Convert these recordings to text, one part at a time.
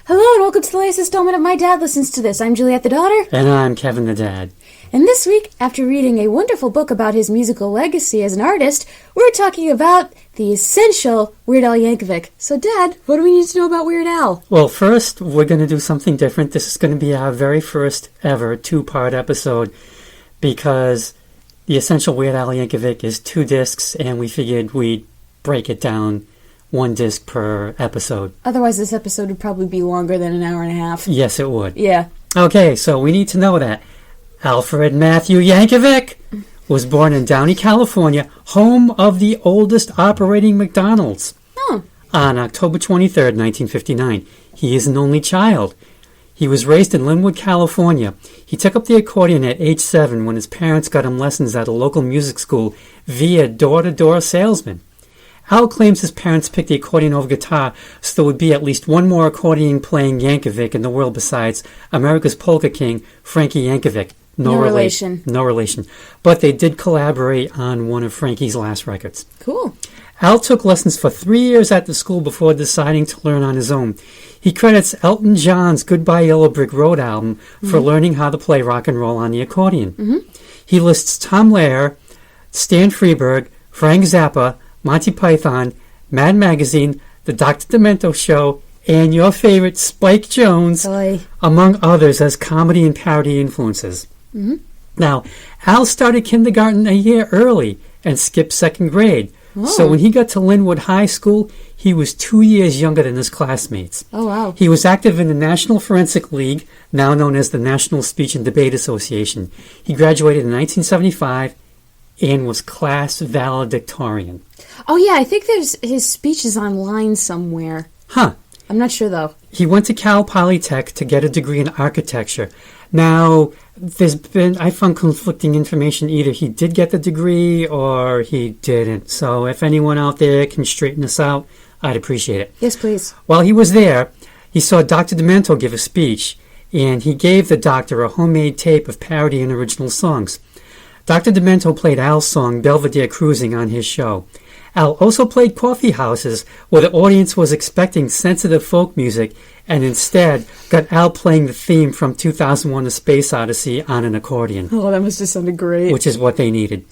Hello and welcome to the latest installment of My Dad Listens to This. I'm Juliet the daughter. And I'm Kevin the dad. And this week, after reading a wonderful book about his musical legacy as an artist, we're talking about the Essential Weird Al Yankovic. So Dad, what do we need to know about Weird Al? Well, first, we're going to do something different. This is going to be our very first ever two-part episode because the Essential Weird Al Yankovic is 2 discs, and we figured we'd break it down 1 disc per episode. Otherwise, this episode would probably be longer than an hour and a half. Yes, it would. Yeah. Okay, so we need to know that Alfred Matthew Yankovic was born in Downey, California, home of the oldest operating McDonald's, on October 23rd, 1959. He is an only child. He was raised in Linwood, California. He took up the accordion at age 7 when his parents got him lessons at a local music school via door-to-door salesman. Al claims his parents picked the accordion over guitar so there would be at least one more accordion-playing Yankovic in the world besides America's polka king, Frankie Yankovic. No relation. No relation. But they did collaborate on one of Frankie's last records. Cool. Al took lessons for 3 years at the school before deciding to learn on his own. He credits Elton John's Goodbye Yellow Brick Road album for learning how to play rock and roll on the accordion. He lists Tom Lehrer, Stan Freberg, Frank Zappa, Monty Python, Mad Magazine, The Dr. Demento Show, and your favorite Spike Jones, among others, as comedy and parody influences. Now, Al started kindergarten a year early and skipped 2nd grade. So when he got to Linwood High School, he was 2 years younger than his classmates. Oh, wow. He was active in the National Forensic League, now known as the National Speech and Debate Association. He graduated in 1975 and was class valedictorian. Oh, yeah, I think his speech is online somewhere. Huh. I'm not sure, though. He went to Cal Polytech to get a degree in architecture. Now, I found conflicting information. Either he did get the degree or he didn't. So if anyone out there can straighten us out, I'd appreciate it. Yes, please. While he was there, he saw Dr. Demento give a speech, and he gave the doctor a homemade tape of parody and original songs. Dr. Demento played Al's song Belvedere Cruising on his show. Al also played coffee houses where the audience was expecting sensitive folk music and instead got Al playing the theme from 2001: A Space Odyssey on an accordion. Oh, that must have sounded great. Which is what they needed.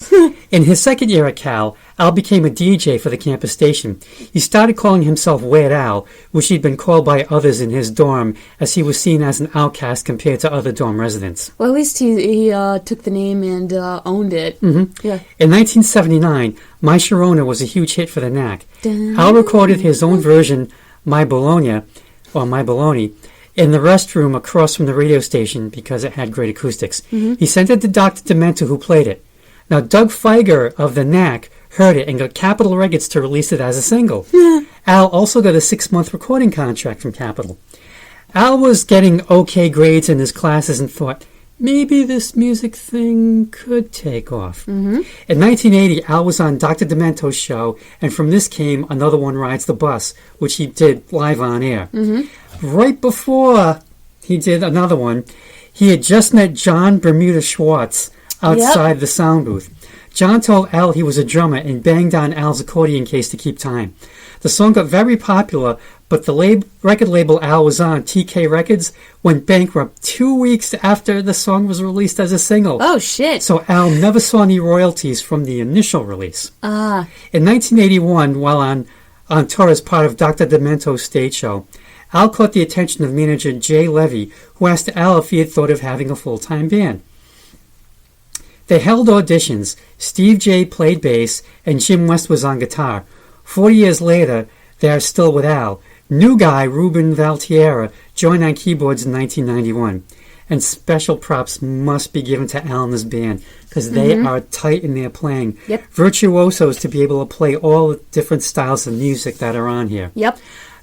In his 2nd year at Cal, Al became a DJ for the campus station. He started calling himself Weird Al, which he'd been called by others in his dorm, as he was seen as an outcast compared to other dorm residents. Well, at least he took the name and owned it. Yeah. In 1979, My Sharona was a huge hit for the Knack. Al recorded his own version, My Bologna, in the restroom across from the radio station because it had great acoustics. He sent it to Dr. Demento, who played it. Now, Doug Feiger of the Knack heard it and got Capitol Records to release it as a single. Al also got a 6-month recording contract from Capitol. Al was getting okay grades in his classes and thought, maybe this music thing could take off. In 1980, Al was on Dr. Demento's show, and from this came Another One Rides the Bus, which he did live on air. Right before he did another one, he had just met John Bermuda Schwartz outside the sound booth. John told Al he was a drummer and banged on Al's accordion case to keep time. The song got very popular, but the record label Al was on, TK Records, went bankrupt 2 weeks after the song was released as a single. Oh, shit. So Al never saw any royalties from the initial release. In 1981, while on tour as part of Dr. Demento's stage show, Al caught the attention of manager Jay Levy, who asked Al if he had thought of having a full-time band. They held auditions. Steve J played bass, and Jim West was on guitar. 40 years later, they are still with Al. New guy, Ruben Valtierra, joined on keyboards in 1991. And special props must be given to Al and his band, because they are tight in their playing. Virtuosos to be able to play all the different styles of music that are on here.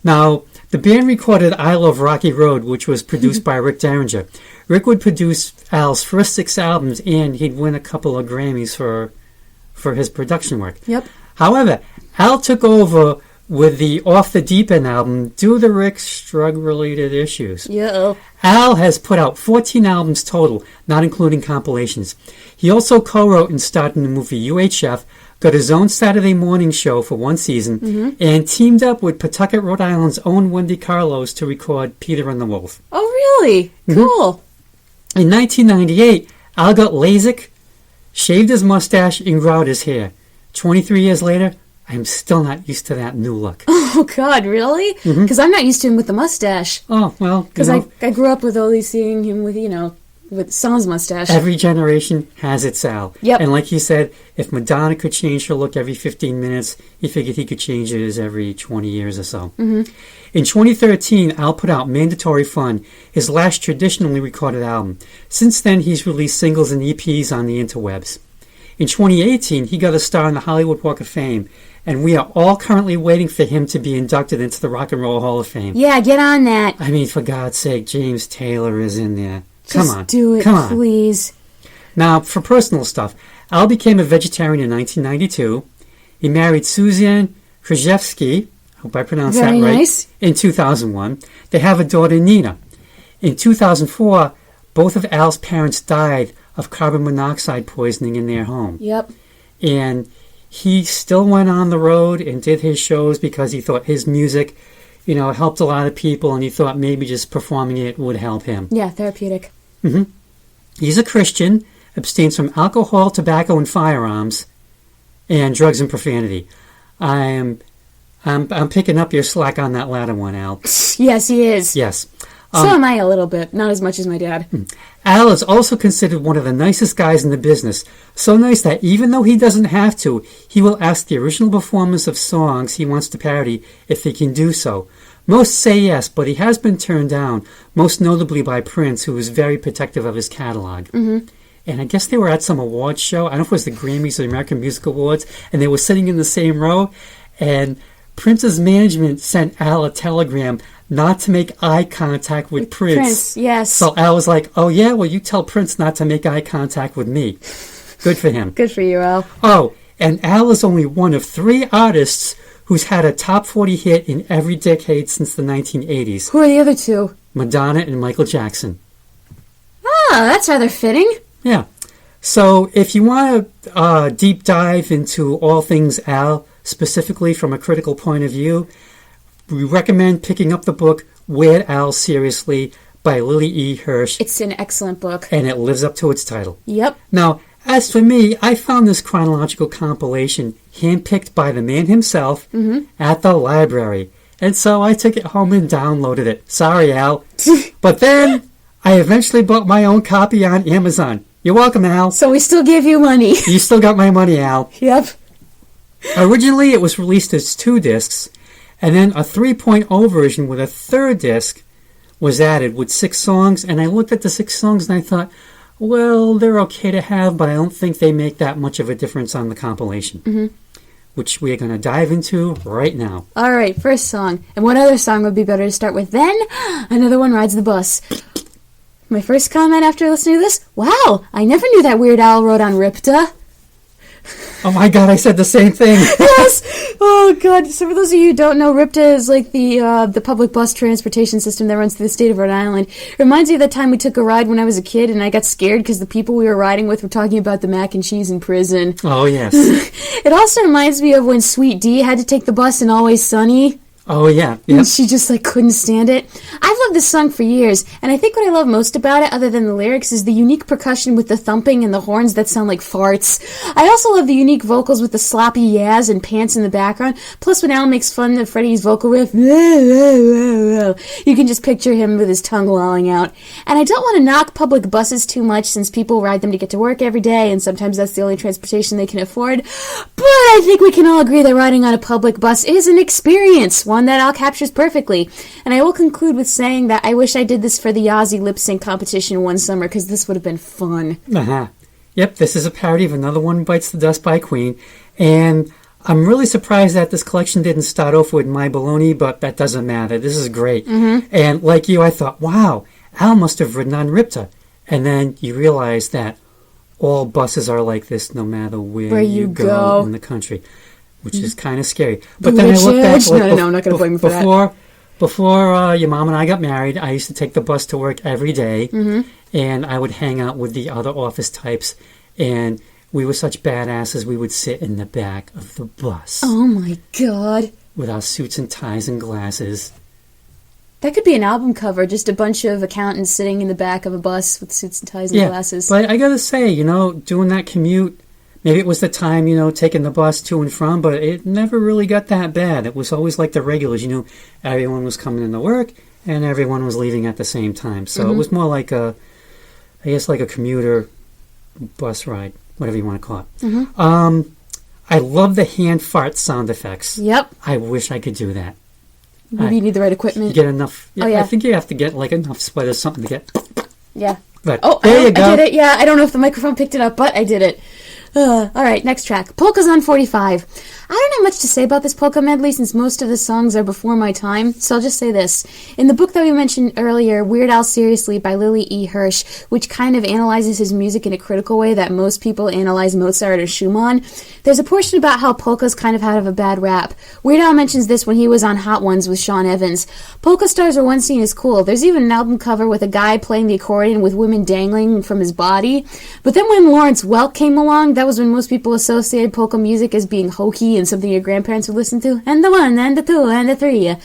Now, the band recorded I Love Rocky Road, which was produced by Rick Derringer. Rick would produce Al's first 6 albums, and he'd win a couple of Grammys for his production work. However, Al took over with the Off the Deep End album due to Rick's drug-related issues. Al has put out 14 albums total, not including compilations. He also co-wrote and starred in the movie UHF, got his own Saturday morning show for one season, and teamed up with Pawtucket, Rhode Island's own Wendy Carlos to record Peter and the Wolf. Oh, really? Cool. In 1998, Al got LASIK, shaved his mustache, and growed his hair. 23 years later, I'm still not used to that new look. Oh, God, really? Because I'm not used to him with the mustache. Oh, well, Because I grew up with always seeing him with, with sans mustache. every generation has its Al. Yep. And like you said, if Madonna could change her look every 15 minutes, he figured he could change it every 20 years or so. In 2013, Al put out Mandatory Fun, his last traditionally recorded album. Since then, he's released singles and EPs on the interwebs. In 2018, he got a star on the Hollywood Walk of Fame, and we are all currently waiting for him to be inducted into the Rock and Roll Hall of Fame. Yeah, get on that. I mean, for God's sake, James Taylor is in there. Just Come on. do it, Come on. please. Now, for personal stuff, Al became a vegetarian in 1992. He married Suzanne Krzyzewski, hope I pronounced Very that right, nice. in 2001. They have a daughter, Nina. In 2004, both of Al's parents died of carbon monoxide poisoning in their home. Yep. And he still went on the road and did his shows because he thought his music, helped a lot of people, and he thought maybe just performing it would help him. Yeah, therapeutic. He's a Christian, abstains from alcohol, tobacco, and firearms, and drugs and profanity. I'm picking up your slack on that latter one, Al. Yes, he is. Yes. So am I a little bit. Not as much as my dad. Al is also considered one of the nicest guys in the business. So nice that even though he doesn't have to, he will ask the original performers of songs he wants to parody if they can do so. Most say yes, but he has been turned down, most notably by Prince, who is very protective of his catalog. And I guess they were at some awards show. I don't know if it was the Grammys or the American Music Awards, and they were sitting in the same row, and Prince's management sent Al a telegram not to make eye contact with Prince. Yes. So Al was like, oh yeah, well you tell Prince not to make eye contact with me. Good for him. Good for you, Al. Oh, and Al is only one of 3 artists who's had a top 40 hit in every decade since the 1980s. Who are the other two? Madonna and Michael Jackson. Ah, that's rather fitting. Yeah. So if you want to deep dive into all things Al, specifically from a critical point of view, we recommend picking up the book Weird Al Seriously by Lily E. Hirsch, It's an excellent book. and it lives up to its title. Yep. Now, as for me, I found this chronological compilation handpicked by the man himself at the library, and so I took it home and downloaded it. Sorry, Al. But then I eventually bought my own copy on Amazon. You're welcome, Al. So we still give you money. You still got my money, Al. Yep. Originally, it was released as 2 discs, and then a 3.0 version with a 3rd disc was added with 6 songs, and I looked at the 6 songs and I thought, well, they're okay to have, but I don't think they make that much of a difference on the compilation, which we are going to dive into right now. All right, first song. And what other song would be better to start with then? Another One Rides the Bus. My first comment after listening to this, wow, I never knew that Weird Al wrote on Ripta. Oh my god, I said the same thing. Yes! Oh god, so for those of you who don't know, Ripta is like the public bus transportation system that runs through the state of Rhode Island. It reminds me of that time we took a ride when I was a kid and I got scared because the people we were riding with were talking about the mac and cheese in prison. Oh, yes. It also reminds me of when Sweet Dee had to take the bus in Always Sunny. Oh, yeah. Yep. And she just couldn't stand it. I've loved this song for years, and I think what I love most about it, other than the lyrics, is the unique percussion with the thumping and the horns that sound like farts. I also love the unique vocals with the sloppy yas and pants in the background, plus when Al makes fun of Freddie's vocal riff, you can just picture him with his tongue lolling out. And I don't want to knock public buses too much, since people ride them to get to work every day, and sometimes that's the only transportation they can afford, but I think we can all agree that riding on a public bus is an experience, one that Al captures perfectly. And I will conclude with saying that I wish I did this for the Ozzy lip sync competition one summer, because this would have been fun. Uh-huh. Yep, this is a parody of Another One Bites the Dust by Queen, and I'm really surprised that this collection didn't start off with My Baloney, but that doesn't matter. This is great. And like you, I thought, wow, Al must have ridden on Ripta. And then you realize that all buses are like this no matter where you go in the country, which is kind of scary. But then I looked at No, I'm not going to blame you for that. Before your mom and I got married, I used to take the bus to work every day, and I would hang out with the other office types, and we were such badasses, we would sit in the back of the bus. Oh my god. With our suits and ties and glasses. That could be an album cover, just a bunch of accountants sitting in the back of a bus with suits and ties and glasses. But I gotta say, doing that commute, maybe it was the time, taking the bus to and from, but it never really got that bad. It was always like the regulars, everyone was coming into work and everyone was leaving at the same time. So it was more like a commuter bus ride, whatever you want to call it. I love the hand fart sound effects. Yep. I wish I could do that. Maybe you need the right equipment. Get enough. Oh, yeah. I think you have to get enough sweat or something to get. Yeah. But there you go. I did it. Yeah, I don't know if the microphone picked it up, but I did it. All right, next track. Polkas on 45. I don't have much to say about this polka medley since most of the songs are before my time, so I'll just say this. In the book that we mentioned earlier, Weird Al Seriously by Lily E. Hirsch, which kind of analyzes his music in a critical way that most people analyze Mozart or Schumann, there's a portion about how polkas kind of have a bad rap. Weird Al mentions this when he was on Hot Ones with Sean Evans. Polka stars were once seen as cool. There's even an album cover with a guy playing the accordion with women dangling from his body. But then when Lawrence Welk came along, that was when most people associated polka music as being hokey and something your grandparents would listen to, and the one, and the two, and the three.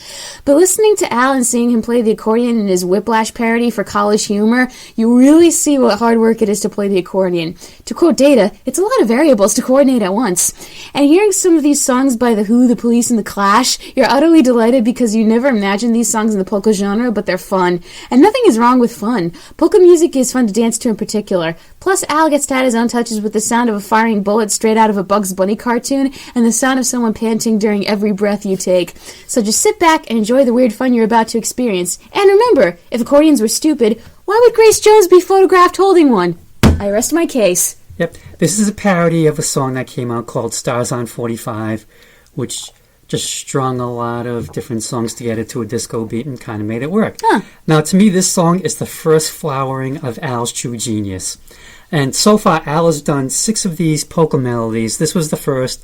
But listening to Al and seeing him play the accordion in his Whiplash parody for College Humor, you really see what hard work it is to play the accordion. To quote Data, it's a lot of variables to coordinate at once. And hearing some of these songs by The Who, The Police, and The Clash, you're utterly delighted because you never imagined these songs in the polka genre, but they're fun. And nothing is wrong with fun. Polka music is fun to dance to in particular. Plus, Al gets to add his own touches with the sound of a firing bullet straight out of a Bugs Bunny cartoon and the sound of someone panting during every breath you take. So just sit back and enjoy the weird fun you're about to experience. And remember, if accordions were stupid, why would Grace Jones be photographed holding one? I rest my case. Yep. This is a parody of a song that came out called Stars on 45, which just strung a lot of different songs together to a disco beat and kind of made it work. Huh. Now, to me, this song is the first flowering of Al's true genius. And so far, Al has done 6 of these polka melodies. This was the first,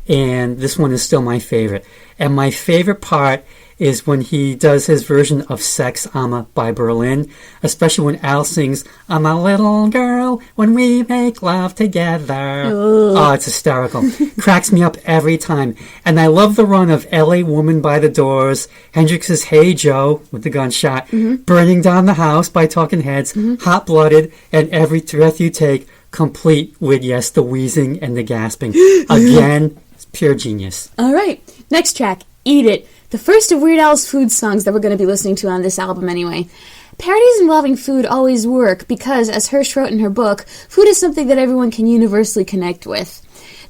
and this one is still my favorite. And my favorite part is when he does his version of Sex Ama by Berlin, especially when Al sings, I'm a little girl when we make love together. Ooh. Oh, it's hysterical. Cracks me up every time. And I love the run of LA Woman by the Doors, Hendrix's Hey Joe with the gunshot, Burning Down the House by Talking Heads, Hot Blooded, and Every Breath You Take, complete with, yes, the wheezing and the gasping. Again, it's pure genius. All right, next track, Eat It. The first of Weird Al's food songs that we're going to be listening to on this album anyway. Parodies involving food always work because, as Hirsch wrote in her book, food is something that everyone can universally connect with.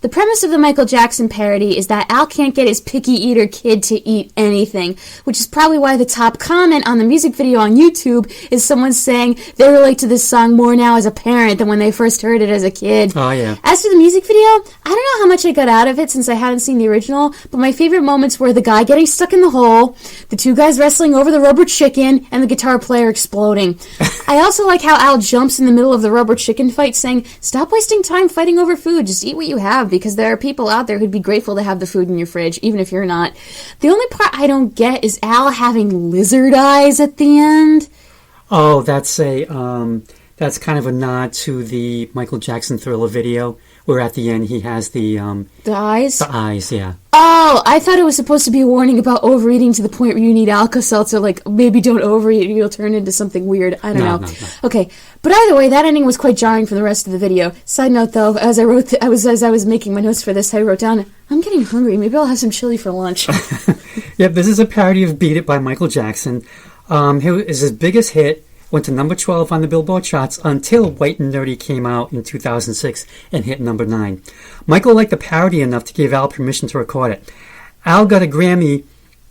The premise of the Michael Jackson parody is that Al can't get his picky eater kid to eat anything, which is probably why the top comment on the music video on YouTube is someone saying they relate to this song more now as a parent than when they first heard it as a kid. Oh, yeah. As for the music video, I don't know how much I got out of it since I hadn't seen the original, but my favorite moments were the guy getting stuck in the hole, the 2 guys wrestling over the rubber chicken, and the guitar player exploding. I also like how Al jumps in the middle of the rubber chicken fight saying, stop wasting time fighting over food, just eat what you have, because there are people out there who'd be grateful to have the food in your fridge, even if you're not. The only part I don't get is Al having lizard eyes at the end. Oh, that's kind of a nod to the Michael Jackson Thriller video, where at the end he has the eyes? The eyes, yeah. Oh, I thought it was supposed to be a warning about overeating to the point where you need Alka-Seltzer, like maybe don't overeat or you'll turn into something weird. I don't know. No. Okay, but either way, that ending was quite jarring for the rest of the video. Side note though, as I was making my notes for this, I wrote down, I'm getting hungry. Maybe I'll have some chili for lunch. Yep, this is a parody of Beat It by Michael Jackson. It was his biggest hit. Went to number 12 on the Billboard charts until White and Nerdy came out in 2006 and hit number 9. Michael liked the parody enough to give Al permission to record it. Al got a Grammy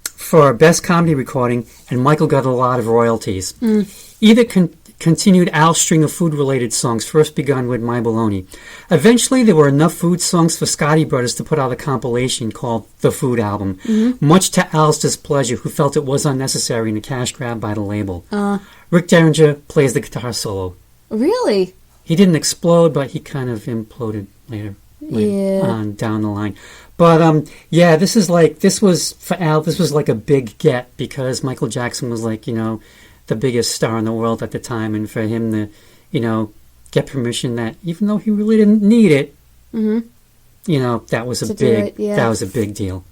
for Best Comedy Recording, and Michael got a lot of royalties. Either continued Al's string of food-related songs, first begun with My Baloney. Eventually, there were enough food songs for Scotti Brothers to put out a compilation called The Food Album, much to Al's displeasure, who felt it was unnecessary and a cash grab by the label. Rick Derringer plays the guitar solo. Really? He didn't explode, but he kind of imploded later on down the line. But this was for Al. This was like a big get because Michael Jackson was like, the biggest star in the world at the time, and for him to, get permission that even though he really didn't need it, you know, that was that was a big deal.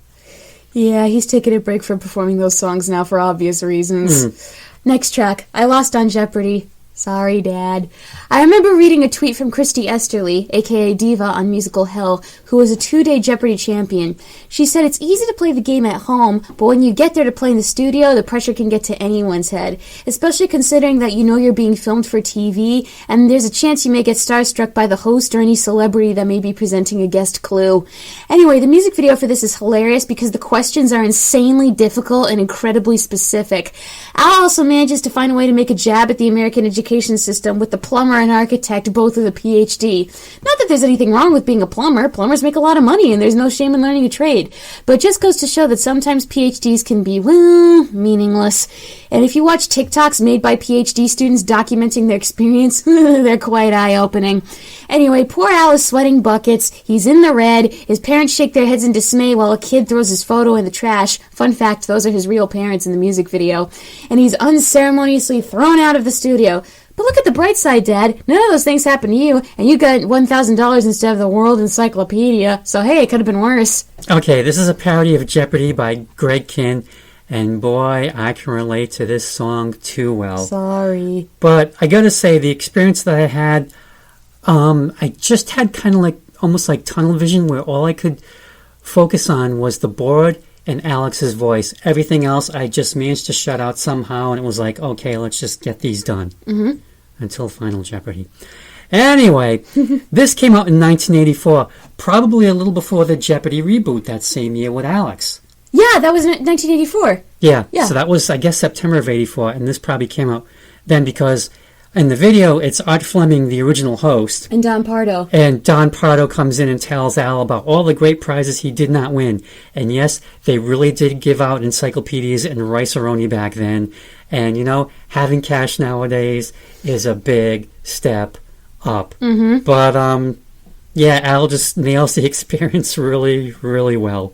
Yeah, he's taking a break from performing those songs now for obvious reasons. Next track, I Lost on Jeopardy! Sorry, Dad. I remember reading a tweet from Christy Esterly, aka Diva on Musical Hell, who was a 2-day Jeopardy champion. She said it's easy to play the game at home, but when you get there to play in the studio, the pressure can get to anyone's head, especially considering that you know you're being filmed for TV, and there's a chance you may get starstruck by the host or any celebrity that may be presenting a guest clue. Anyway, the music video for this is hilarious because the questions are insanely difficult and incredibly specific. Al also manages to find a way to make a jab at the American education system with the plumber and architect both with a PhD. Not that there's anything wrong with being a plumber. Plumbers make a lot of money and there's no shame in learning a trade. But it just goes to show that sometimes PhDs can be, well, meaningless. And if you watch TikToks made by PhD students documenting their experience, they're quite eye-opening. Anyway, poor Al is sweating buckets. He's in the red. His parents shake their heads in dismay while a kid throws his photo in the trash. Fun fact, those are his real parents in the music video. And he's unceremoniously thrown out of the studio. But look at the bright side, Dad. None of those things happened to you, and you got $1,000 instead of the World Encyclopedia. So, hey, it could have been worse. Okay, this is a parody of Jeopardy by Greg Kinn, and boy, I can relate to this song too well. Sorry. But I gotta say, the experience that I had, I just had kind of like, almost like tunnel vision, where all I could focus on was the board and Alex's voice. Everything else I just managed to shut out somehow, and it was like, okay, let's just get these done. Until Final Jeopardy. Anyway, this came out in 1984, probably a little before the Jeopardy reboot that same year with Alex. Yeah, that was 1984. Yeah, so that was, I guess, September of 84, and this probably came out then because in the video, it's Art Fleming, the original host. And Don Pardo. And Don Pardo comes in and tells Al about all the great prizes he did not win. And yes, they really did give out encyclopedias and rice-a-roni back then. And, you know, having cash nowadays is a big step up. But, yeah, Al just nails the experience really, really well.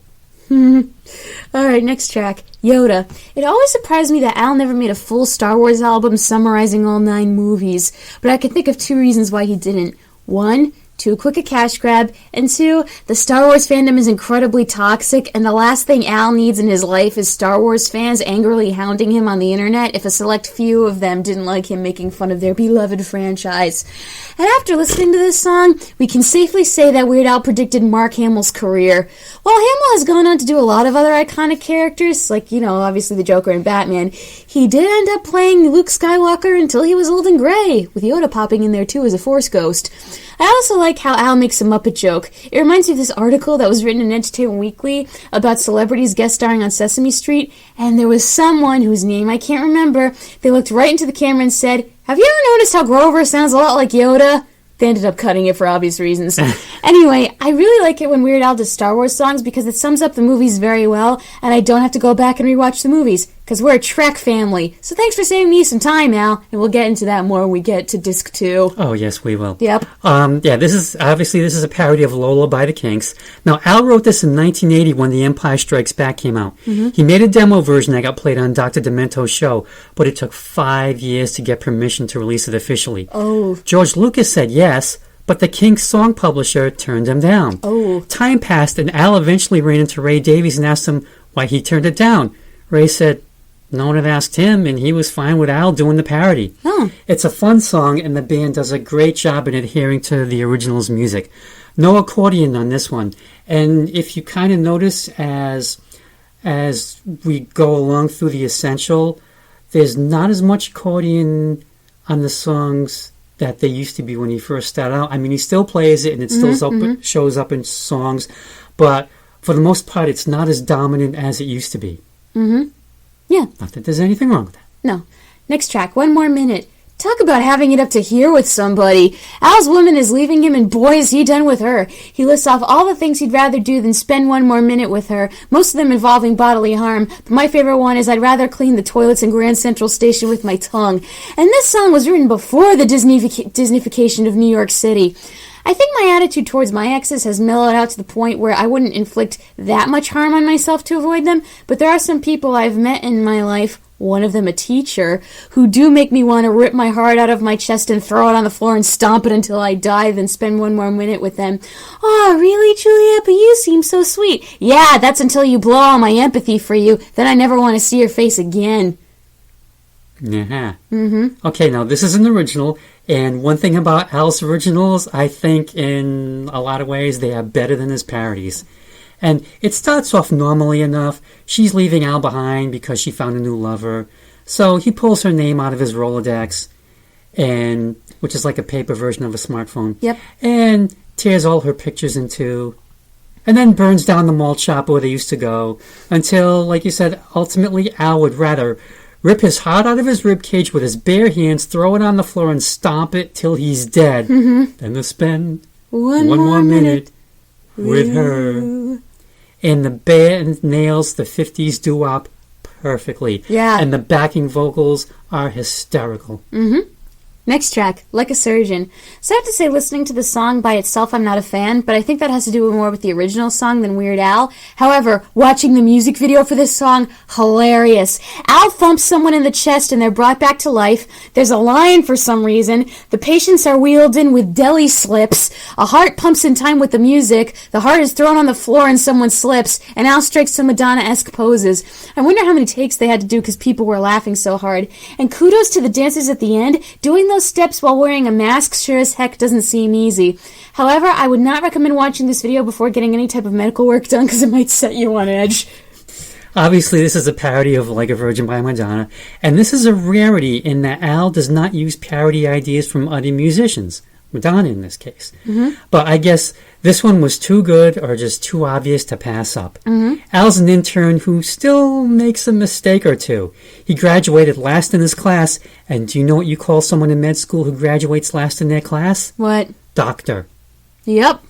Alright, next track. Yoda. It always surprised me that Al never made a full Star Wars album summarizing all 9 movies, but I can think of 2 reasons why he didn't. 1, too quick a cash grab, and 2, the Star Wars fandom is incredibly toxic, and the last thing Al needs in his life is Star Wars fans angrily hounding him on the internet if a select few of them didn't like him making fun of their beloved franchise. And after listening to this song, we can safely say that Weird Al predicted Mark Hamill's career. While Hamill has gone on to do a lot of other iconic characters, like, you know, obviously the Joker and Batman, he did end up playing Luke Skywalker until he was old and gray, with Yoda popping in there too as a Force ghost. I also like how Al makes a Muppet joke. It reminds me of this article that was written in Entertainment Weekly about celebrities guest starring on Sesame Street, and there was someone whose name I can't remember. They looked right into the camera and said, "Have you ever noticed how Grover sounds a lot like Yoda?" They ended up cutting it for obvious reasons. Anyway, I really like it when Weird Al does Star Wars songs because it sums up the movies very well, and I don't have to go back and rewatch the movies, because we're a Trek family. So thanks for saving me some time, Al, and we'll get into that more when we get to Disc 2. Oh, yes, we will. Yep. Yeah, this is a parody of Lola by the Kinks. Now, Al wrote this in 1980 when The Empire Strikes Back came out. He made a demo version that got played on Dr. Demento's show, but it took 5 years to get permission to release it officially. Oh. George Lucas said yes, but the Kinks song publisher turned him down. Oh. Time passed, and Al eventually ran into Ray Davies and asked him why he turned it down. Ray said no one had asked him, and he was fine with Al doing the parody. Oh. It's a fun song, and the band does a great job in adhering to the original's music. No accordion on this one. And if you kind of notice as we go along through the Essential, there's not as much accordion on the songs that there used to be when he first started out. I mean, he still plays it, and it still shows up in songs, but for the most part, it's not as dominant as it used to be. Yeah. Not that there's anything wrong with that. No. Next track, 1 More Minute. Talk about having it up to here with somebody. Al's woman is leaving him, and boy, is he done with her. He lists off all the things he'd rather do than spend 1 more minute with her, most of them involving bodily harm. But my favorite one is I'd rather clean the toilets in Grand Central Station with my tongue. And this song was written before the Disneyfication of New York City. I think my attitude towards my exes has mellowed out to the point where I wouldn't inflict that much harm on myself to avoid them, but there are some people I've met in my life, one of them a teacher, who do make me want to rip my heart out of my chest and throw it on the floor and stomp it until I die, then spend one more minute with them. Oh, really, Juliet? But you seem so sweet. Yeah, that's until you blow all my empathy for you. Then I never want to see your face again. Yeah. Okay, now this is an original, and one thing about Al's originals, I think in a lot of ways they are better than his parodies. And it starts off normally enough. She's leaving Al behind because she found a new lover. So he pulls her name out of his Rolodex, and which is like a paper version of a smartphone. Yep. And tears all her pictures in two. And then burns down the malt shop where they used to go. Until, like you said, ultimately Al would rather rip his heart out of his ribcage with his bare hands, throw it on the floor, and stomp it till he's dead. Than to spend one more minute with her. And the band nails the 50s doo-wop perfectly. Yeah. And the backing vocals are hysterical. Next track, Like a Surgeon. So I have to say, listening to the song by itself, I'm not a fan, but I think that has to do more with the original song than Weird Al. However, watching the music video for this song, hilarious. Al thumps someone in the chest and they're brought back to life. There's a lion for some reason. The patients are wheeled in with deli slips. A heart pumps in time with the music. The heart is thrown on the floor and someone slips. And Al strikes some Madonna-esque poses. I wonder how many takes they had to do because people were laughing so hard. And kudos to the dancers at the end. Doing those steps while wearing a mask sure as heck doesn't seem easy. However, I would not recommend watching this video before getting any type of medical work done because it might set you on edge. Obviously, this is a parody of Like a Virgin by Madonna, and this is a rarity in that Al does not use parody ideas from other musicians. Madonna in this case. But I guess this one was too good or just too obvious to pass up. Al's an intern who still makes a mistake or two. He graduated last in his class, and do you know what you call someone in med school who graduates last in their class? What? Doctor. Yep.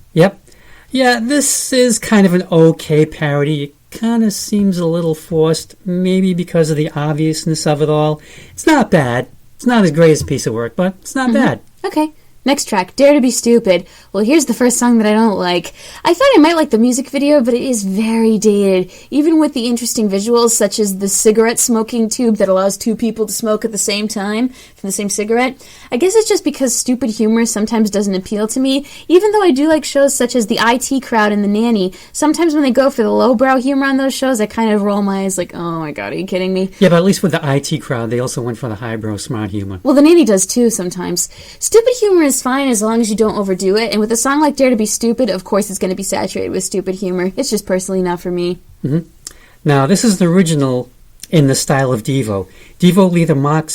Yeah, this is kind of an okay parody. It kind of seems a little forced, maybe because of the obviousness of it all. It's not bad. It's not as great as a piece of work, but it's not bad. Okay. Next track, Dare to be Stupid. Well, here's the first song that I don't like. I thought I might like the music video, but it is very dated. Even with the interesting visuals, such as the cigarette smoking tube that allows two people to smoke at the same time from the same cigarette. I guess it's just because stupid humor sometimes doesn't appeal to me, even though I do like shows such as The IT Crowd and The Nanny. Sometimes when they go for the lowbrow humor on those shows, I kind of roll my eyes like, oh my god, are you kidding me? Yeah, but at least with The IT Crowd, they also went for the highbrow smart humor. Well, The Nanny does too sometimes. Stupid humor is fine as long as you don't overdo it, and with a song like Dare to be Stupid, of course it's going to be saturated with stupid humor. It's just personally not for me. Now, this is the original in the style of Devo. Devo leader Mark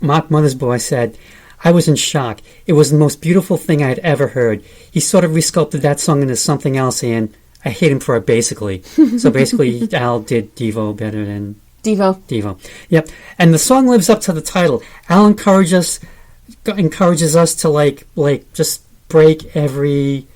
Mothersbaugh said, I was in shock. It was the most beautiful thing I had ever heard. He sort of resculpted that song into something else, and I hate him for it, basically. So basically, Al did Devo better than Devo. Yep. And the song lives up to the title. Al encourages us to like just break every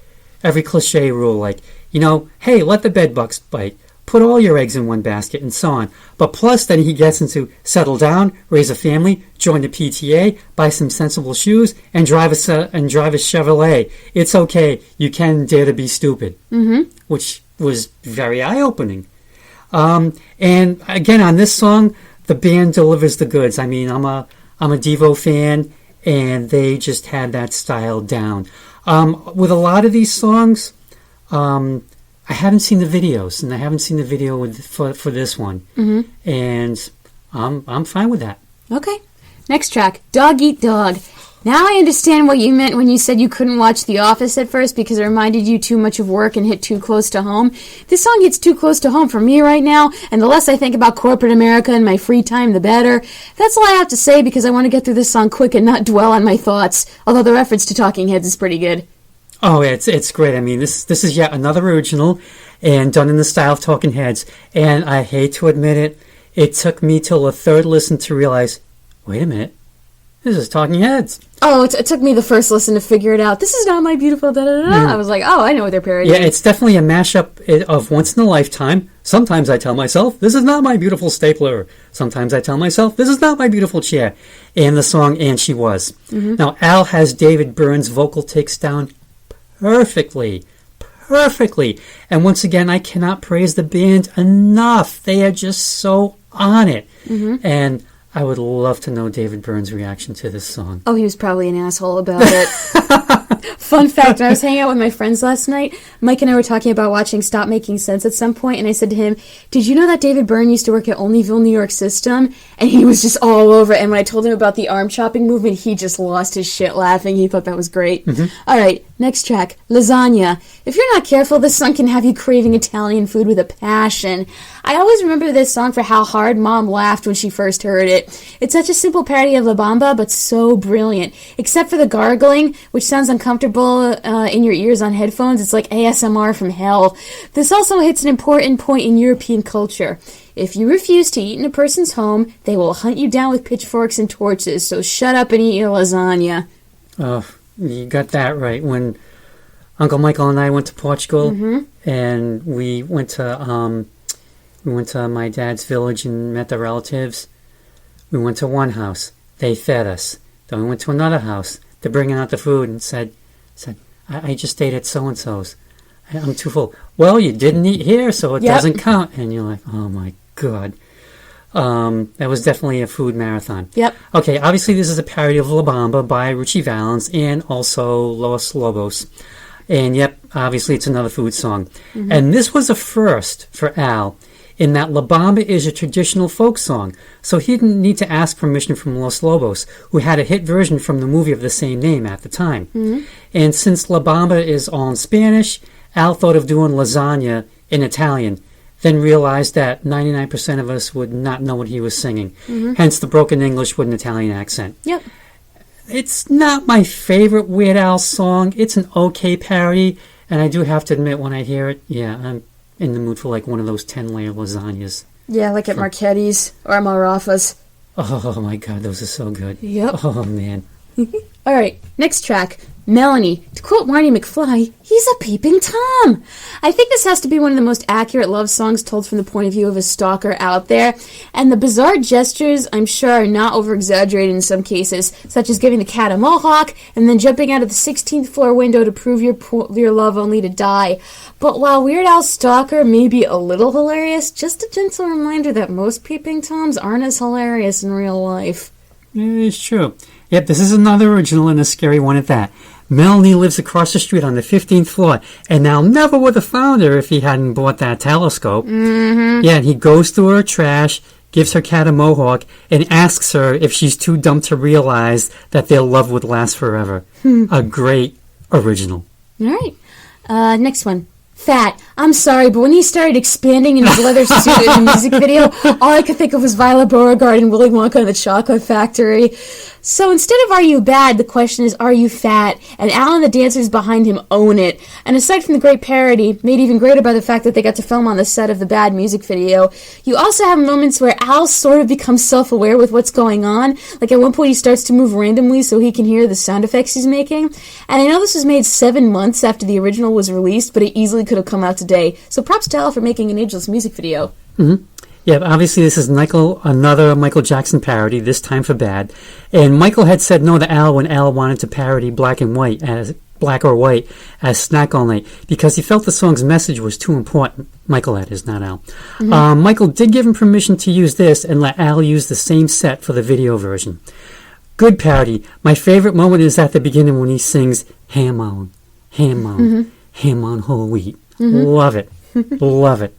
cliche rule, like, you know, hey, let the bed bugs bite, put all your eggs in one basket, and so on. But plus then he gets into settle down, raise a family, join the PTA, buy some sensible shoes, and drive a Chevrolet. It's okay, you can dare to be stupid. Which was very eye-opening. And again, on this song, the band delivers the goods. I mean, I'm a Devo fan, and they just had that style down. With a lot of these songs, I haven't seen the videos, and I haven't seen the video for this one. And I'm fine with that. Okay. Next track, Dog Eat Dog. Now I understand what you meant when you said you couldn't watch The Office at first because it reminded you too much of work and hit too close to home. This song hits too close to home for me right now, and the less I think about corporate America and my free time, the better. That's all I have to say because I want to get through this song quick and not dwell on my thoughts, although the reference to Talking Heads is pretty good. Oh, it's great. I mean, this is yet another original and done in the style of Talking Heads, and I hate to admit it took me till the third listen to realize, wait a minute, this is Talking Heads. Oh, it took me the first listen to figure it out. This is not my beautiful da-da-da-da. I was like, oh, I know what they're parodying. Yeah, it's definitely a mashup of Once in a Lifetime. Sometimes I tell myself, this is not my beautiful stapler. Sometimes I tell myself, this is not my beautiful chair. And the song, And She Was. Now, Al has David Byrne's vocal takes down perfectly. And once again, I cannot praise the band enough. They are just so on it. And I would love to know David Byrne's reaction to this song. Oh, he was probably an asshole about it. Fun fact, when I was hanging out with my friends last night, Mike and I were talking about watching Stop Making Sense at some point, and I said to him, did you know that David Byrne used to work at Olneyville, New York System? And he was just all over it. And when I told him about the arm chopping movement, he just lost his shit laughing. He thought that was great. All right, next track, Lasagna. If you're not careful, this song can have you craving Italian food with a passion. I always remember this song for how hard Mom laughed when she first heard it. It's such a simple parody of La Bamba, but so brilliant. Except for the gargling, which sounds uncomfortable in your ears on headphones. It's like ASMR from hell. This also hits an important point in European culture. If you refuse to eat in a person's home, they will hunt you down with pitchforks and torches, so shut up and eat your lasagna. Oh, you got that right. When Uncle Michael and I went to Portugal, and we went to my dad's village and met the relatives. We went to one house. They fed us. Then we went to another house. They're bringing out the food and said, I just stayed at so-and-so's. I'm too full. Well, you didn't eat here, so it doesn't count. And you're like, oh my God. That was definitely a food marathon. Yep. Okay, obviously this is a parody of La Bamba by Richie Valens and also Los Lobos. And yep, obviously it's another food song. And this was a first for Al, in that La Bamba is a traditional folk song, so he didn't need to ask permission from Los Lobos, who had a hit version from the movie of the same name at the time. And since La Bamba is all in Spanish, Al thought of doing lasagna in Italian, then realized that 99% of us would not know what he was singing, hence the broken English with an Italian accent. Yep. It's not my favorite Weird Al song. It's an okay parody, and I do have to admit, when I hear it, I'm in the mood for like one of those 10-layer lasagnas. Yeah, like at Marchetti's or Malrafa's. Oh my God, those are so good. Yep. Oh man. All right, next track, Melanie. To quote Marty McFly, he's a peeping Tom. I think this has to be one of the most accurate love songs told from the point of view of a stalker out there, and the bizarre gestures, I'm sure, are not over-exaggerated in some cases, such as giving the cat a mohawk and then jumping out of the 16th floor window to prove your love only to die. But while Weird Al's stalker may be a little hilarious, just a gentle reminder that most peeping Toms aren't as hilarious in real life. It's true. Yep, this is another original and a scary one at that. Melanie lives across the street on the 15th floor, and Al never would have found her if he hadn't bought that telescope. Yeah, and he goes through her trash, gives her cat a mohawk, and asks her if she's too dumb to realize that their love would last forever. A great original. All right. Next one. Fat. I'm sorry, but when he started expanding in his leather suit in the music video, all I could think of was Violet Beauregard and Willy Wonka and the Chocolate Factory. So instead of are you bad, the question is are you fat? And Al and the dancers behind him own it. And aside from the great parody, made even greater by the fact that they got to film on the set of the bad music video, you also have moments where Al sort of becomes self-aware with what's going on. Like at one point he starts to move randomly so he can hear the sound effects he's making. And I know this was made 7 months after the original was released, but it easily could have come out today. So props to Al for making an ageless music video. Yeah, obviously this is another Michael Jackson parody, this time for bad. And Michael had said no to Al when Al wanted to parody Black or White as Snack All Night because he felt the song's message was too important. Michael, that is, not Al. Michael did give him permission to use this and let Al use the same set for the video version. Good parody. My favorite moment is at the beginning when he sings ham on whole wheat. Love it. Love it.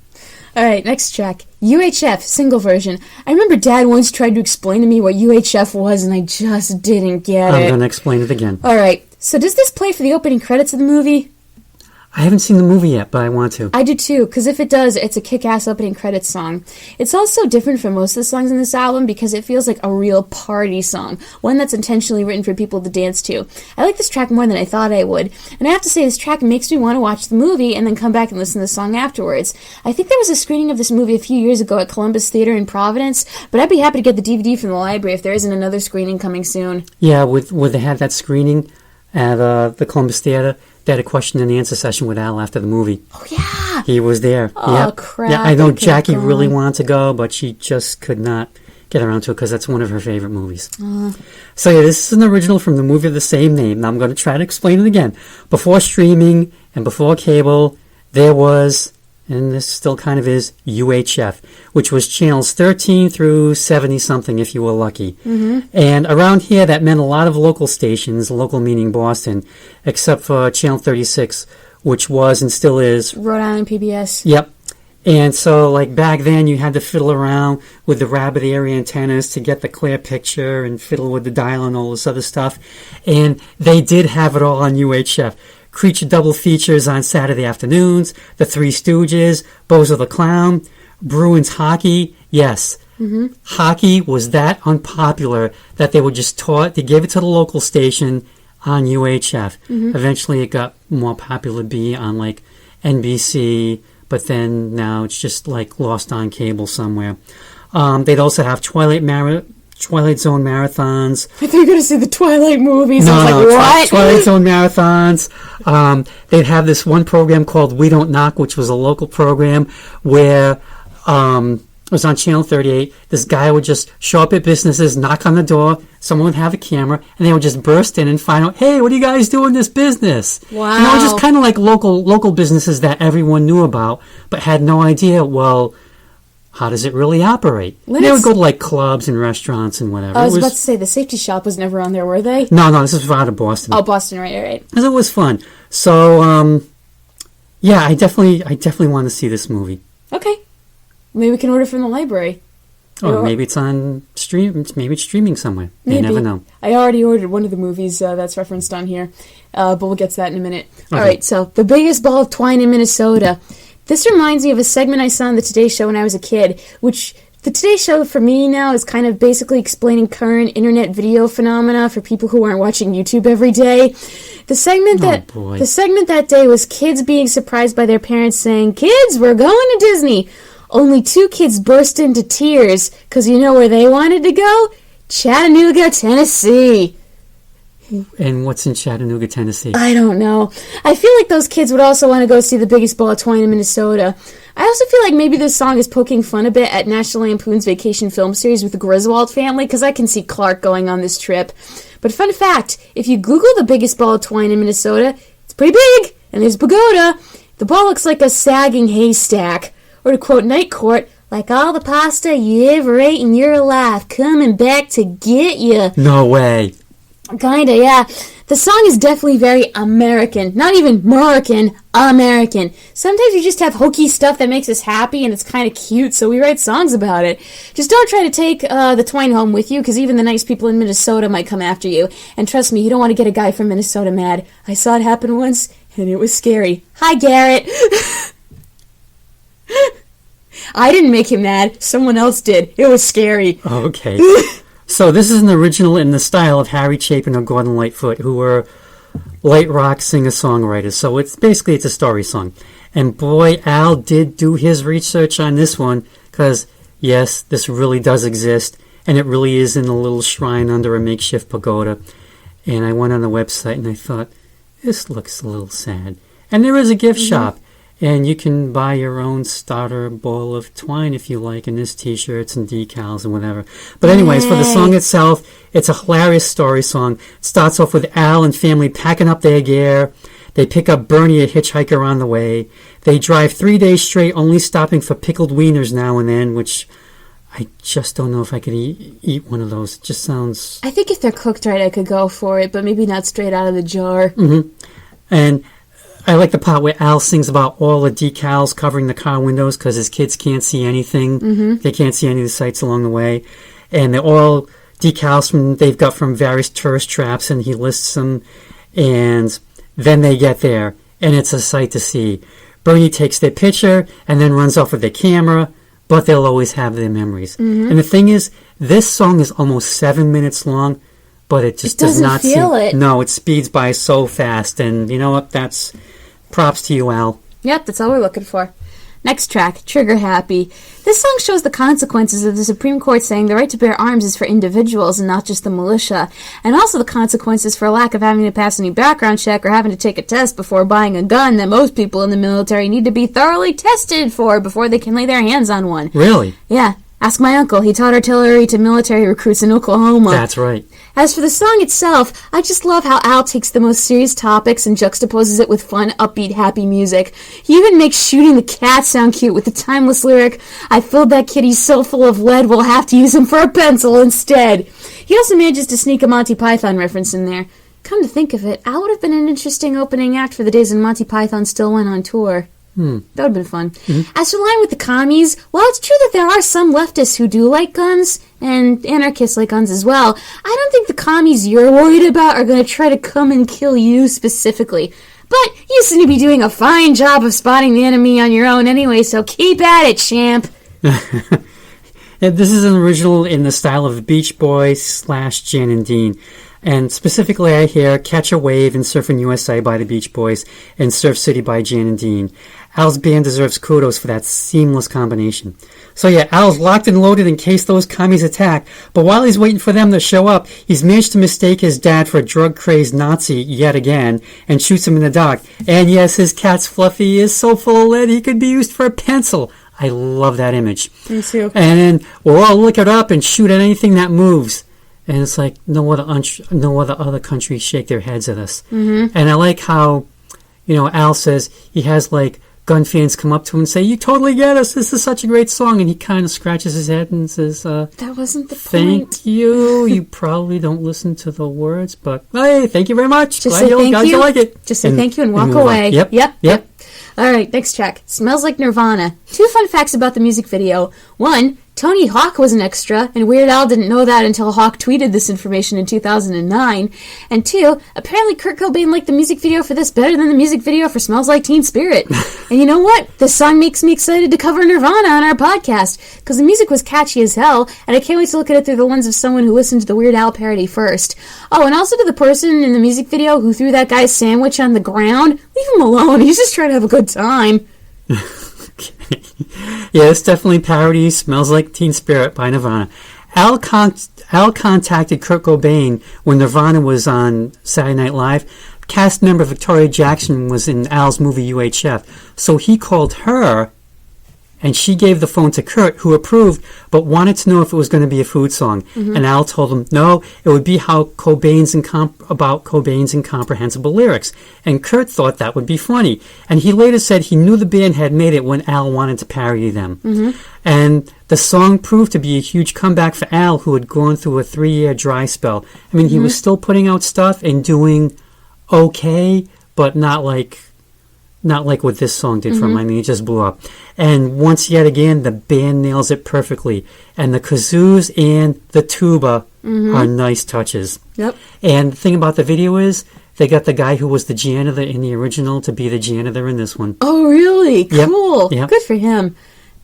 All right, next track. UHF, single version. I remember Dad once tried to explain to me what UHF was, and I just didn't get it. I'm going to explain it again. All right, so does this play for the opening credits of the movie? I haven't seen the movie yet, but I want to. I do too, because if it does, it's a kick-ass opening credits song. It's also different from most of the songs in this album because it feels like a real party song, one that's intentionally written for people to dance to. I like this track more than I thought I would, and I have to say this track makes me want to watch the movie and then come back and listen to the song afterwards. I think there was a screening of this movie a few years ago at Columbus Theater in Providence, but I'd be happy to get the DVD from the library if there isn't another screening coming soon. Yeah, where they had that screening at the Columbus Theater. They had a question and answer session with Al after the movie. Oh, yeah. He was there. Oh, crap. Yeah, I know Jackie really wanted to go, but she just could not get around to it because that's one of her favorite movies. So, yeah, this is an original from the movie of the same name. Now, I'm going to try to explain it again. Before streaming and before cable, there was and this still kind of is, UHF, which was channels 13 through 70-something if you were lucky. And around here, that meant a lot of local stations, local meaning Boston, except for channel 36, which was and still is Rhode Island PBS. Yep. And so, like, back then, you had to fiddle around with the rabbit area antennas to get the clear picture and fiddle with the dial and all this other stuff. And they did have it all on UHF. Creature double features on Saturday afternoons, The Three Stooges, Bozo the Clown, Bruins hockey. Yes, hockey was that unpopular that they were just taught. They gave it to the local station on UHF. Eventually, it got more popular to be on, like, NBC, but then now it's just, like, lost on cable somewhere. They'd also have Twilight Zone marathons. I thought you were going to say the Twilight movies. No, I was like, what? Twilight Zone marathons. They'd have this one program called We Don't Knock, which was a local program where it was on Channel 38. This guy would just show up at businesses, knock on the door, someone would have a camera, and they would just burst in and find out, hey, what do you guys do in this business? Wow. You know, just kind of like local businesses that everyone knew about, but had no idea, well, how does it really operate? They would go to, like, clubs and restaurants and whatever. I was about to say, the safety shop was never on there, were they? No, this was out of Boston. Oh, Boston, right. Because it was fun. So, yeah, I definitely want to see this movie. Okay. Maybe we can order from the library. Or maybe it's on stream. Maybe it's streaming somewhere. Maybe. You never know. I already ordered one of the movies that's referenced on here, but we'll get to that in a minute. Okay. All right, so The Biggest Ball of Twine in Minnesota. This reminds me of a segment I saw on the Today Show when I was a kid, which the Today Show for me now is kind of basically explaining current internet video phenomena for people who aren't watching YouTube every day. The segment that day was kids being surprised by their parents saying, "Kids, we're going to Disney." Only 2 kids burst into tears because you know where they wanted to go? Chattanooga, Tennessee. And what's in Chattanooga, Tennessee? I don't know. I feel like those kids would also want to go see The Biggest Ball of Twine in Minnesota. I also feel like maybe this song is poking fun a bit at National Lampoon's Vacation film series with the Griswold family, because I can see Clark going on this trip. But fun fact, if you Google The Biggest Ball of Twine in Minnesota, it's pretty big, and there's pagoda. The ball looks like a sagging haystack. Or to quote Night Court, like all the pasta you ever ate in your life coming back to get you. No way. Kinda, yeah. The song is definitely very American. Not even American, American. Sometimes you just have hokey stuff that makes us happy and it's kind of cute, so we write songs about it. Just don't try to take the twine home with you, because even the nice people in Minnesota might come after you. And trust me, you don't want to get a guy from Minnesota mad. I saw it happen once, and it was scary. Hi, Garrett. I didn't make him mad. Someone else did. It was scary. Okay. So this is an original in the style of Harry Chapin or Gordon Lightfoot, who were light rock singer-songwriters. So it's a story song. And boy, Al did do his research on this one, because, yes, this really does exist, and it really is in a little shrine under a makeshift pagoda. And I went on the website and I thought, this looks a little sad. And there is a gift shop. And you can buy your own starter ball of twine if you like, and there's t-shirts and decals and whatever. But anyways, for the song itself, it's a hilarious story song. It starts off with Al and family packing up their gear. They pick up Bernie, a hitchhiker, on the way. They drive 3 days straight, only stopping for pickled wieners now and then, which I just don't know if I could eat one of those. It just sounds... I think if they're cooked right, I could go for it, but maybe not straight out of the jar. And I like the part where Al sings about all the decals covering the car windows because his kids can't see anything. They can't see any of the sights along the way. And they're all decals they've got from various tourist traps, and he lists them. And then they get there, and it's a sight to see. Bernie takes their picture and then runs off with their camera, but they'll always have their memories. And the thing is, this song is almost 7 minutes long, but it just does not feel it. No, it speeds by so fast, and you know what? That's props to you, Al. Yep, that's all we're looking for. Next track, Trigger Happy. This song shows the consequences of the Supreme Court saying the right to bear arms is for individuals and not just the militia, and also the consequences for lack of having to pass any background check or having to take a test before buying a gun that most people in the military need to be thoroughly tested for before they can lay their hands on one. Really? Yeah. Ask my uncle. He taught artillery to military recruits in Oklahoma. That's right. As for the song itself, I just love how Al takes the most serious topics and juxtaposes it with fun, upbeat, happy music. He even makes shooting the cat sound cute with the timeless lyric, I filled that kitty so full of lead we'll have to use him for a pencil instead. He also manages to sneak a Monty Python reference in there. Come to think of it, Al would have been an interesting opening act for the days when Monty Python still went on tour. That would have been fun. As for the line with the commies, while it's true that there are some leftists who do like guns, and anarchists like guns as well, I don't think the commies you're worried about are going to try to come and kill you specifically. But you seem to be doing a fine job of spotting the enemy on your own anyway, so keep at it, champ. This is an original in the style of the Beach Boys / Jan and Dean. And specifically, I hear Catch a Wave and Surfin' USA by the Beach Boys and Surf City by Jan and Dean. Al's band deserves kudos for that seamless combination. So yeah, Al's locked and loaded in case those commies attack, but while he's waiting for them to show up, he's managed to mistake his dad for a drug-crazed Nazi yet again and shoots him in the dark. And yes, his cat's Fluffy is so full of lead he could be used for a pencil. I love that image. Me too. And then we'll all look it up and shoot at anything that moves. And it's like no other countries shake their heads at us. And I like how, Al says he has like gun fans come up to him and say, "You totally get us. This is such a great song." And he kind of scratches his head and says, "That wasn't the point." Thank you. You probably don't listen to the words, but hey, thank you very much. Just Glad say you thank you. like it. Just say thank you and walk away. Yep. All right, next track. Smells Like Nirvana. 2 fun facts about the music video. 1, Tony Hawk was an extra, and Weird Al didn't know that until Hawk tweeted this information in 2009. And 2, apparently Kurt Cobain liked the music video for this better than the music video for Smells Like Teen Spirit. And you know what? This song makes me excited to cover Nirvana on our podcast, because the music was catchy as hell, and I can't wait to look at it through the lens of someone who listened to the Weird Al parody first. Oh, and also to the person in the music video who threw that guy's sandwich on the ground, leave him alone. He's just trying to have a good time. Yeah, it's definitely parody Smells Like Teen Spirit by Nirvana. Al contacted Kurt Cobain when Nirvana was on Saturday Night Live. Cast member Victoria Jackson was in Al's movie UHF, so he called her, and she gave the phone to Kurt, who approved, but wanted to know if it was going to be a food song. And Al told him, no, it would be about Cobain's incomprehensible lyrics. And Kurt thought that would be funny. And he later said he knew the band had made it when Al wanted to parody them. And the song proved to be a huge comeback for Al, who had gone through a 3-year dry spell. I mean, he was still putting out stuff and doing okay, but not like what this song did for him. I mean, it just blew up. And once yet again, the band nails it perfectly. And the kazoos and the tuba are nice touches. Yep. And the thing about the video is, they got the guy who was the janitor in the original to be the janitor in this one. Oh, really? Cool. Yep. Good for him.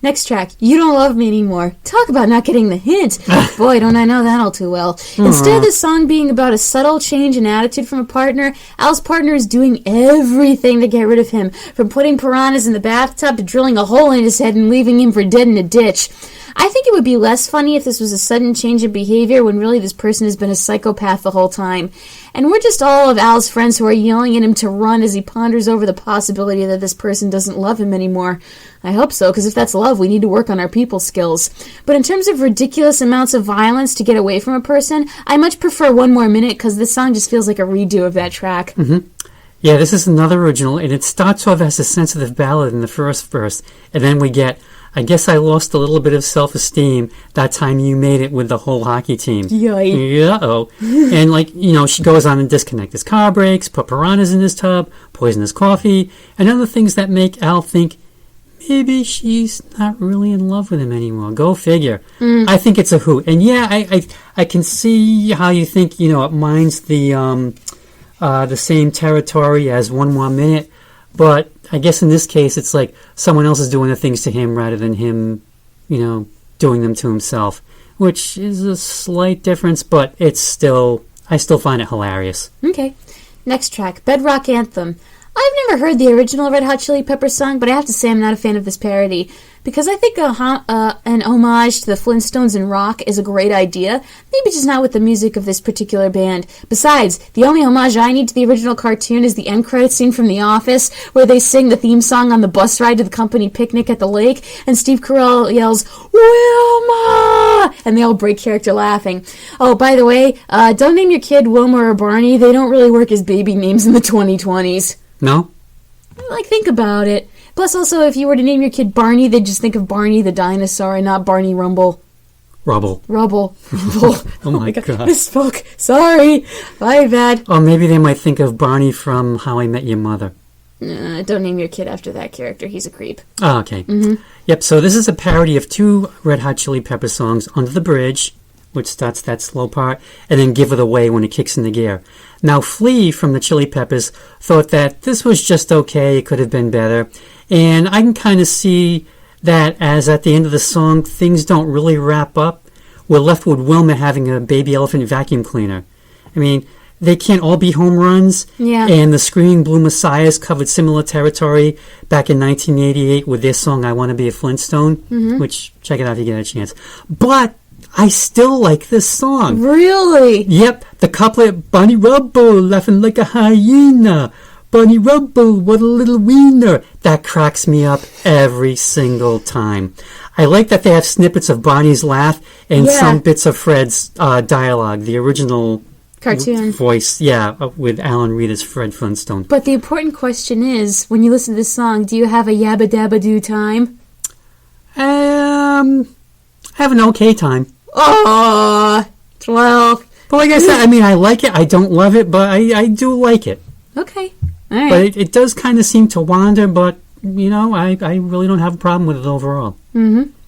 Next track, You Don't Love Me Anymore. Talk about not getting the hint. Boy, don't I know that all too well. Instead of this song being about a subtle change in attitude from a partner, Al's partner is doing everything to get rid of him, from putting piranhas in the bathtub to drilling a hole in his head and leaving him for dead in a ditch. I think it would be less funny if this was a sudden change in behavior when really this person has been a psychopath the whole time. And we're just all of Al's friends who are yelling at him to run as he ponders over the possibility that this person doesn't love him anymore. I hope so, because if that's love, we need to work on our people skills. But in terms of ridiculous amounts of violence to get away from a person, I much prefer One More Minute, because this song just feels like a redo of that track. Yeah, this is another original, and it starts off as a sensitive ballad in the first verse, and then we get, I guess I lost a little bit of self-esteem that time you made it with the whole hockey team. Yikes. And she goes on and disconnect his car brakes, put piranhas in his tub, poison his coffee, and other things that make Al think maybe she's not really in love with him anymore. Go figure. I think it's a hoot. And yeah, I can see how you think, it mines the same territory as One More Minute, but I guess in this case it's like someone else is doing the things to him rather than him, doing them to himself, which is a slight difference, but I still find it hilarious. Okay. Next track, Bedrock Anthem. I've never heard the original Red Hot Chili Peppers song, but I have to say I'm not a fan of this parody. Because I think an homage to the Flintstones and rock is a great idea, maybe just not with the music of this particular band. Besides, the only homage I need to the original cartoon is the end credits scene from The Office, where they sing the theme song on the bus ride to the company picnic at the lake, and Steve Carell yells, "Wilma!" and they all break character laughing. Oh, by the way, don't name your kid Wilma or Barney. They don't really work as baby names in the 2020s. No? Like, think about it. Plus, also, if you were to name your kid Barney, they'd just think of Barney the dinosaur and not Barney Rumble. Rubble. Rubble. Oh my God. Misspoke. Sorry. My bad. Or maybe they might think of Barney from How I Met Your Mother. Don't name your kid after that character. He's a creep. Oh, okay. Yep, so this is a parody of 2 Red Hot Chili Peppers songs, Under the Bridge, which starts that slow part, and then Give It Away when it kicks into gear. Now, Flea from the Chili Peppers thought that this was just okay, it could have been better, and I can kind of see that as at the end of the song, things don't really wrap up. We're left with Wilma having a baby elephant vacuum cleaner. I mean, they can't all be home runs, and the Screaming Blue Messiahs covered similar territory back in 1988 with their song I Want to Be a Flintstone, which, check it out if you get a chance. But I still like this song. Really? Yep, the couplet, Bunny Rubble, laughing like a hyena. Bunny Rubble, what a little wiener. That cracks me up every single time. I like that they have snippets of Bonnie's laugh and some bits of Fred's dialogue, the original cartoon voice, with Alan Reed as Fred Flintstone. But the important question is, when you listen to this song, do you have a yabba dabba doo time? I have an okay time. Oh, 12. But like I said, I mean, I like it. I don't love it, but I do like it. Okay. All right. But it does kind of seem to wander, but, you know, I really don't have a problem with it overall.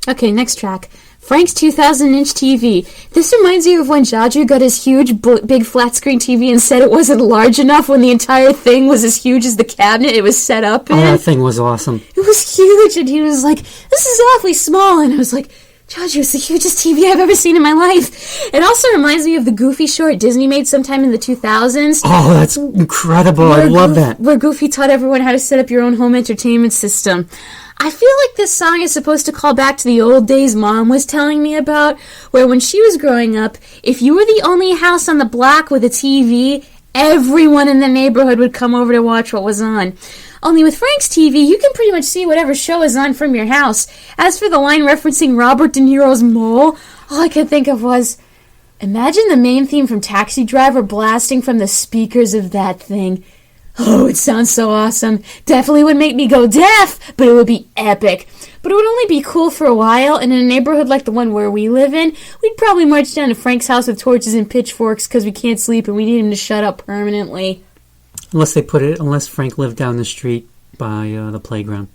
Okay, next track. Frank's 2000-inch TV. This reminds you of when Jadru got his huge, big flat-screen TV and said it wasn't large enough when the entire thing was as huge as the cabinet it was set up in. Oh, that thing was awesome. It was huge, and he was like, this is awfully small. And I was like, Jadru, it's the hugest TV I've ever seen in my life. It also reminds me of the Goofy short Disney made sometime in the 2000s. Oh, that's incredible. I love that. Where Goofy taught everyone how to set up your own home entertainment system. I feel like this song is supposed to call back to the old days Mom was telling me about, where when she was growing up, if you were the only house on the block with a TV, everyone in the neighborhood would come over to watch what was on. Only with Frank's TV, you can pretty much see whatever show is on from your house. As for the line referencing Robert De Niro's Mole, all I could think of was, imagine the main theme from Taxi Driver blasting from the speakers of that thing. Oh, it sounds so awesome. Definitely would make me go deaf, but it would be epic. But it would only be cool for a while, and in a neighborhood like the one where we live in, we'd probably march down to Frank's house with torches and pitchforks because we can't sleep and we need him to shut up permanently. Unless Frank lived down the street by the playground.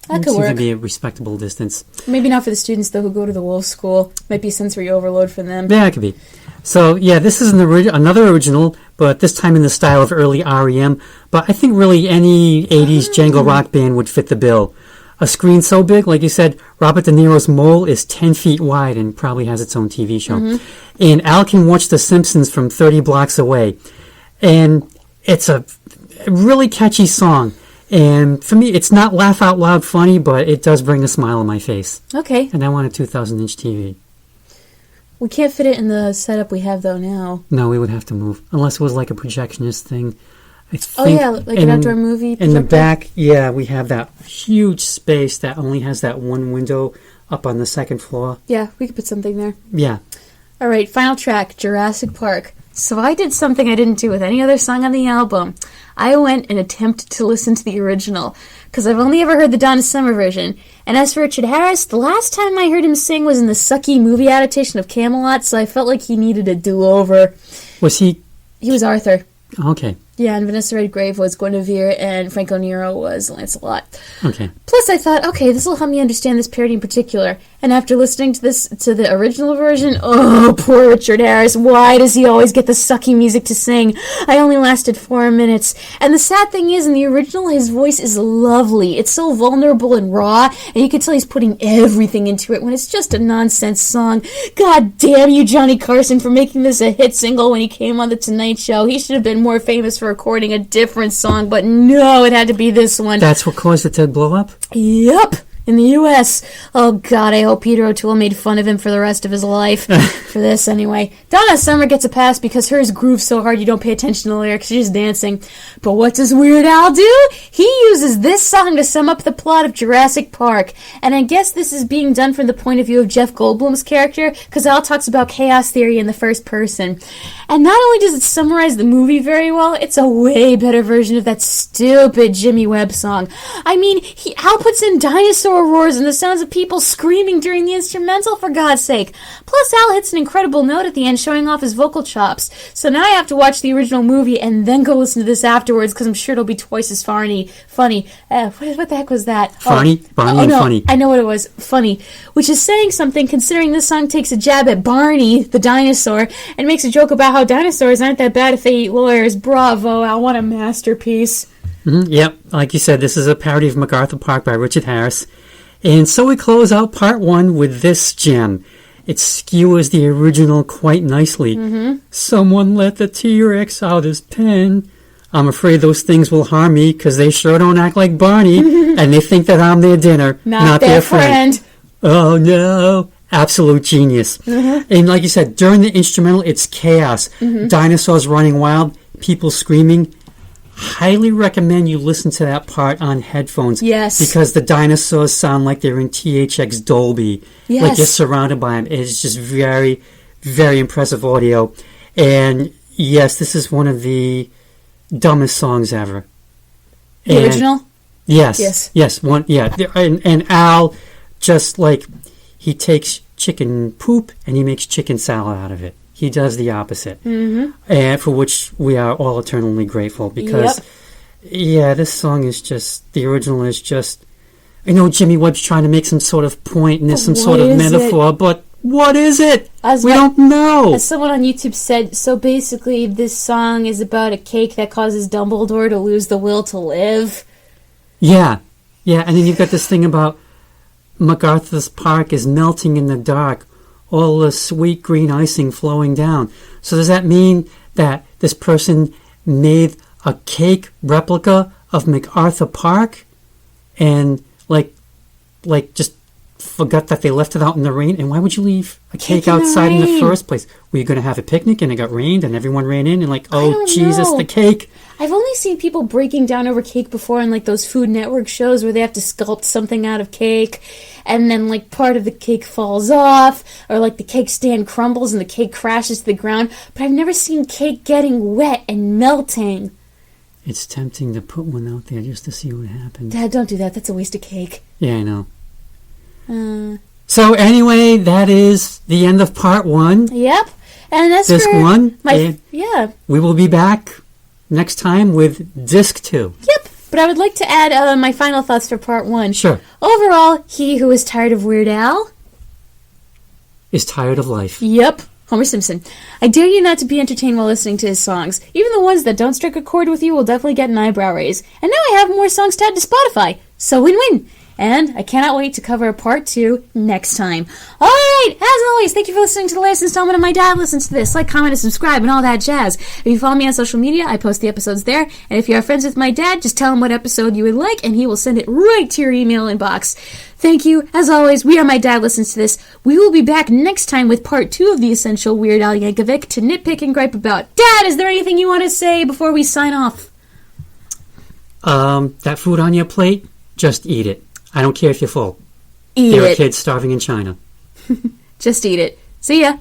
That could work. Seems to be a respectable distance. Maybe not for the students, though, who go to the Wolf School. Might be sensory overload for them. Yeah, it could be. So, yeah, this is another original, but this time in the style of early REM. But I think really any 80s jangle rock band would fit the bill. A screen so big, like you said, Robert De Niro's Mole is 10 feet wide and probably has its own TV show. And Al can watch The Simpsons from 30 blocks away. And it's a really catchy song. And for me, it's not laugh out loud funny, but it does bring a smile on my face. Okay. And I want a 2,000-inch TV. We can't fit it in the setup we have, though, now. No, we would have to move. Unless it was like a projectionist thing. Like an outdoor movie projector? In the back, yeah, we have that huge space that only has that one window up on the second floor. Yeah, we could put something there. Yeah. All right, final track, Jurassic Park. So I did something I didn't do with any other song on the album. I went and attempted to listen to the original, because I've only ever heard the Donna Summer version. And as for Richard Harris, the last time I heard him sing was in the sucky movie adaptation of Camelot, so I felt like he needed a do-over. Was he? He was Arthur. Okay. Yeah, and Vanessa Redgrave was Guinevere, and Franco Nero was Lancelot. Okay. Plus, I thought, okay, this will help me understand this parody in particular. And after listening to the original version, oh, poor Richard Harris, why does he always get the sucky music to sing? I only lasted 4 minutes. And the sad thing is, in the original, his voice is lovely. It's so vulnerable and raw, and you can tell he's putting everything into it when it's just a nonsense song. God damn you, Johnny Carson, for making this a hit single when he came on The Tonight Show. He should have been more famous for recording a different song, but no, it had to be this one. That's what caused it to blow up? Yep. In the U.S. Oh, God, I hope Peter O'Toole made fun of him for the rest of his life. For this, anyway. Donna Summer gets a pass because hers grooves so hard you don't pay attention to the lyrics. She's just dancing. But what does Weird Al do? He uses this song to sum up the plot of Jurassic Park. And I guess this is being done from the point of view of Jeff Goldblum's character, because Al talks about chaos theory in the first person. And not only does it summarize the movie very well, it's a way better version of that stupid Jimmy Webb song. I mean, Al puts in dinosaur roars and the sounds of people screaming during the instrumental, for God's sake. Plus, Al hits an incredible note at the end showing off his vocal chops. So now I have to watch the original movie and then go listen to this afterwards, because I'm sure it'll be twice as funny. What the heck was that? Funny? Barney and no, funny. I know what it was. Funny. Which is saying something, considering this song takes a jab at Barney, the dinosaur, and makes a joke about how dinosaurs aren't that bad if they eat lawyers. Bravo, Al. What a masterpiece. Yep, like you said, this is a parody of MacArthur Park by Richard Harris. And so we close out part one with this gem. It skewers the original quite nicely. Someone let the T-Rex out his pen. I'm afraid those things will harm me because they sure don't act like Barney, and they think that I'm their dinner, not their friend. Oh no. Absolute genius. And like you said, during the instrumental, it's chaos. Dinosaurs running wild, people screaming. Highly recommend you listen to that part on headphones. Yes. Because the dinosaurs sound like they're in THX Dolby. Yes. Like you're surrounded by them. It's just very, very impressive audio. And yes, this is one of the dumbest songs ever. The original? Yes. Yes. One. Yeah. And Al, just like, he takes chicken poop and he makes chicken salad out of it. He does the opposite, and for which we are all eternally grateful, because, this song is just, the original is just, I know Jimmy Webb's trying to make some sort of point and there's some sort of metaphor, but what is it? We don't know. As someone on YouTube said, so basically this song is about a cake that causes Dumbledore to lose the will to live. Yeah, and then you've got this thing about MacArthur's Park is melting in the dark, all the sweet green icing flowing down. So does that mean that this person made a cake replica of MacArthur Park and like just forgot that they left it out in the rain? And why would you leave a cake outside in the first place? Were you going to have a picnic and it got rained and everyone ran in and like, oh Jesus, the cake? I've only seen people breaking down over cake before in like those Food Network shows where they have to sculpt something out of cake and then like part of the cake falls off, or like the cake stand crumbles and the cake crashes to the ground. But I've never seen cake getting wet and melting. It's tempting to put one out there just to see what happens. Dad, don't do that. That's a waste of cake. Yeah, I know. So anyway, that is the end of part one. Yep. And that's disc one. We will be back next time with disc 2. Yep. But I would like to add my final thoughts for part 1. Sure. Overall, he who is tired of Weird Al is tired of life. Yep. Homer Simpson. I dare you not to be entertained while listening to his songs. Even the ones that don't strike a chord with you will definitely get an eyebrow raise. And now I have more songs to add to Spotify. So win-win. And I cannot wait to cover part 2 next time. Alright, as always, thank you for listening to the latest installment of My Dad Listens to This. Like, comment, and subscribe, and all that jazz. If you follow me on social media, I post the episodes there. And if you are friends with my dad, just tell him what episode you would like, and he will send it right to your email inbox. Thank you. As always, we are My Dad Listens to This. We will be back next time with part 2 of the Essential Weird Al Yankovic to nitpick and gripe about. Dad, is there anything you want to say before we sign off? That food on your plate, just eat it. I don't care if you're full. Eat There it. are kids starving in China. Just eat it. See ya.